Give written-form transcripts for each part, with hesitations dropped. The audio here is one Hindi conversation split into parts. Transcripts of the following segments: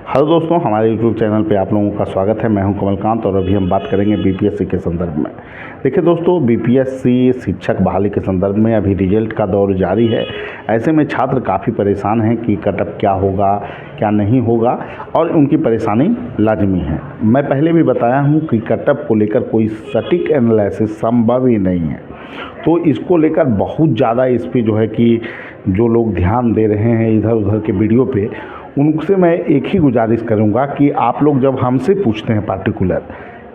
हेलो दोस्तों, हमारे यूट्यूब चैनल पे आप लोगों का स्वागत है। मैं हूं कमलकांत और अभी हम बात करेंगे बीपीएससी के संदर्भ में। देखिए दोस्तों, बीपीएससी शिक्षक बहाली के संदर्भ में अभी रिजल्ट का दौर जारी है। ऐसे में छात्र काफ़ी परेशान हैं कि कटअप क्या होगा, क्या नहीं होगा, और उनकी परेशानी लाजमी है। मैं पहले भी बताया हूँ कि कटअप को लेकर कोई सटीक एनालिसिस संभव ही नहीं है। तो इसको लेकर बहुत ज़्यादा इस पर जो है कि जो लोग ध्यान दे रहे हैं इधर उधर के वीडियो पे, उनसे मैं एक ही गुजारिश करूंगा कि आप लोग जब हमसे पूछते हैं पार्टिकुलर,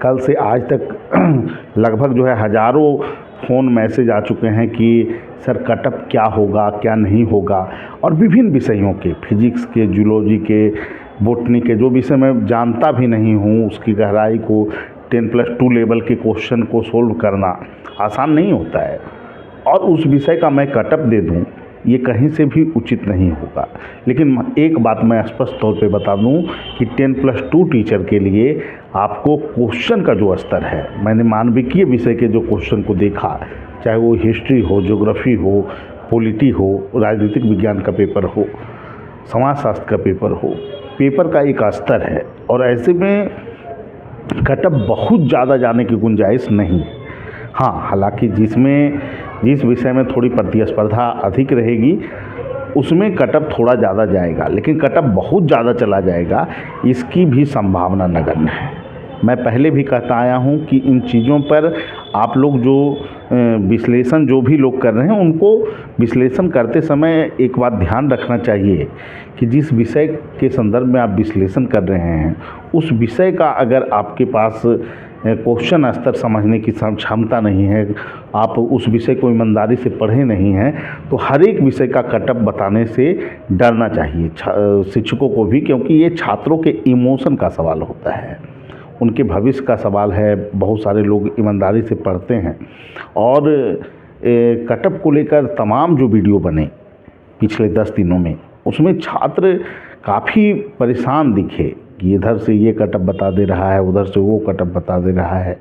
कल से आज तक लगभग जो है हज़ारों फ़ोन मैसेज आ चुके हैं कि सर कटअप क्या होगा, क्या नहीं होगा, और विभिन्न विषयों के, फिजिक्स के, जूलॉजी के, बॉटनी के, जो विषय मैं जानता भी नहीं हूँ उसकी गहराई को 10+2 लेवल के क्वेश्चन को सोल्व करना आसान नहीं होता है, और उस विषय का मैं कटअप दे दूँ, ये कहीं से भी उचित नहीं होगा। लेकिन एक बात मैं स्पष्ट तौर पे बता दूं कि 10+2 टीचर के लिए आपको क्वेश्चन का जो स्तर है, मैंने मानविकीय विषय के जो क्वेश्चन को देखा, चाहे वो हिस्ट्री हो, ज्योग्राफी हो, पॉलिटी हो, राजनीतिक विज्ञान का पेपर हो, समाजशास्त्र का पेपर का एक स्तर है, और ऐसे में कटअप बहुत ज़्यादा जाने की गुंजाइश नहीं है। हाँ, हालांकि जिस विषय में थोड़ी प्रतिस्पर्धा अधिक रहेगी उसमें कटअप थोड़ा ज़्यादा जाएगा, लेकिन कटअप बहुत ज़्यादा चला जाएगा इसकी भी संभावना नगण्य है। मैं पहले भी कहता आया हूँ कि इन चीज़ों पर आप लोग जो विश्लेषण जो भी लोग कर रहे हैं, उनको विश्लेषण करते समय एक बात ध्यान रखना चाहिए कि जिस विषय के संदर्भ में आप विश्लेषण कर रहे हैं उस विषय का अगर आपके पास क्वेश्चन स्तर समझने की क्षमता नहीं है, आप उस विषय को ईमानदारी से पढ़े नहीं हैं, तो हर एक विषय का कटअप बताने से डरना चाहिए शिक्षकों को भी, क्योंकि ये छात्रों के इमोशन का सवाल होता है, उनके भविष्य का सवाल है। बहुत सारे लोग ईमानदारी से पढ़ते हैं, और कटअप को लेकर तमाम जो वीडियो बने पिछले 10 दिनों में, उसमें छात्र काफ़ी परेशान दिखे कि इधर से ये कटअप बता दे रहा है, उधर से वो कटअप बता दे रहा है।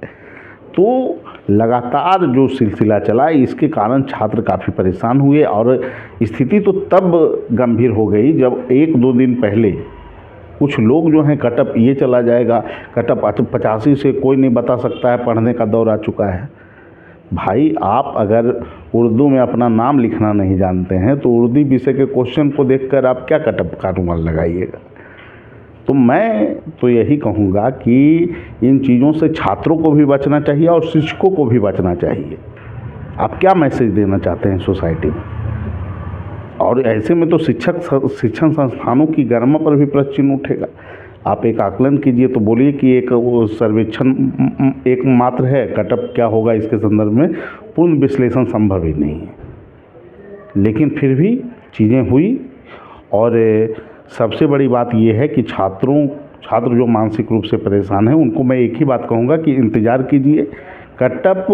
तो लगातार जो सिलसिला चला, इसके कारण छात्र काफ़ी परेशान हुए, और स्थिति तो तब गंभीर हो गई जब 1-2 दिन पहले कुछ लोग जो हैं कटअप ये चला जाएगा, कटअप 85 से कोई नहीं बता सकता है, पढ़ने का दौर आ चुका है। भाई, आप अगर उर्दू में अपना नाम लिखना नहीं जानते हैं तो उर्दू विषय के क्वेश्चन को देखकर आप क्या कटअप का अनुमान लगाइएगा। तो मैं तो यही कहूँगा कि इन चीज़ों से छात्रों को भी बचना चाहिए और शिक्षकों को भी बचना चाहिए। आप क्या मैसेज देना चाहते हैं सोसाइटी में? और ऐसे में तो शिक्षण संस्थानों की गरिमा पर भी प्रश्न चिन्ह उठेगा। आप एक आकलन कीजिए, तो बोलिए कि एक वो सर्वेक्षण एक मात्र है, कटअप क्या होगा इसके संदर्भ में पूर्ण विश्लेषण संभव ही नहीं है। लेकिन फिर भी चीज़ें हुई, और सबसे बड़ी बात यह है कि छात्र जो मानसिक रूप से परेशान हैं, उनको मैं एक ही बात कहूँगा कि इंतज़ार कीजिए। कटअप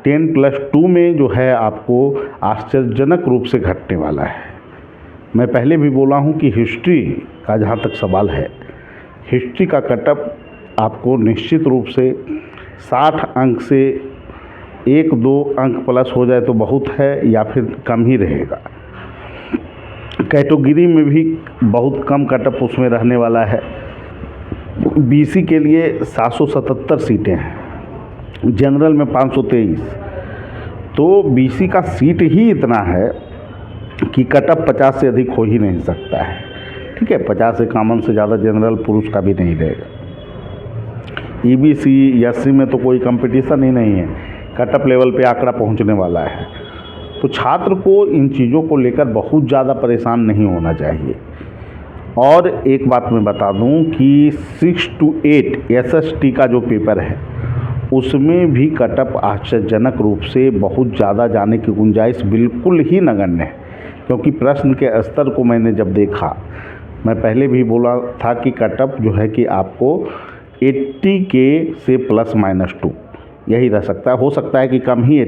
10+2 में जो है आपको आश्चर्यजनक रूप से घटने वाला है। मैं पहले भी बोला हूँ कि हिस्ट्री का जहाँ तक सवाल है, हिस्ट्री का कटअप आपको निश्चित रूप से 60 अंक से 1-2 अंक प्लस हो जाए तो बहुत है, या फिर कम ही रहेगा। कैटेगरी में भी बहुत कम कटअप उसमें रहने वाला है। बीसी के लिए 777 सीटें हैं, जनरल में 523, तो बीसी का सीट ही इतना है कि कटअप 50 से अधिक हो ही नहीं सकता है। ठीक है, 50 से कॉमन से ज़्यादा जनरल पुरुष का भी नहीं रहेगा। ईबीसी एससी में तो कोई कंपटीशन ही नहीं है, कटअप लेवल पे आंकड़ा पहुंचने वाला है। तो छात्र को इन चीज़ों को लेकर बहुत ज़्यादा परेशान नहीं होना चाहिए। और एक बात मैं बता दूं कि 6 to 8 एसएसटी का जो पेपर है, उसमें भी कटअप आश्चर्यजनक रूप से बहुत ज़्यादा जाने की गुंजाइश बिल्कुल ही नगण्य है। क्योंकि प्रश्न के स्तर को मैंने जब देखा, मैं पहले भी बोला था कि कटअप जो है कि आपको 80 के से ±2 यही रह सकता है। हो सकता है कि कम ही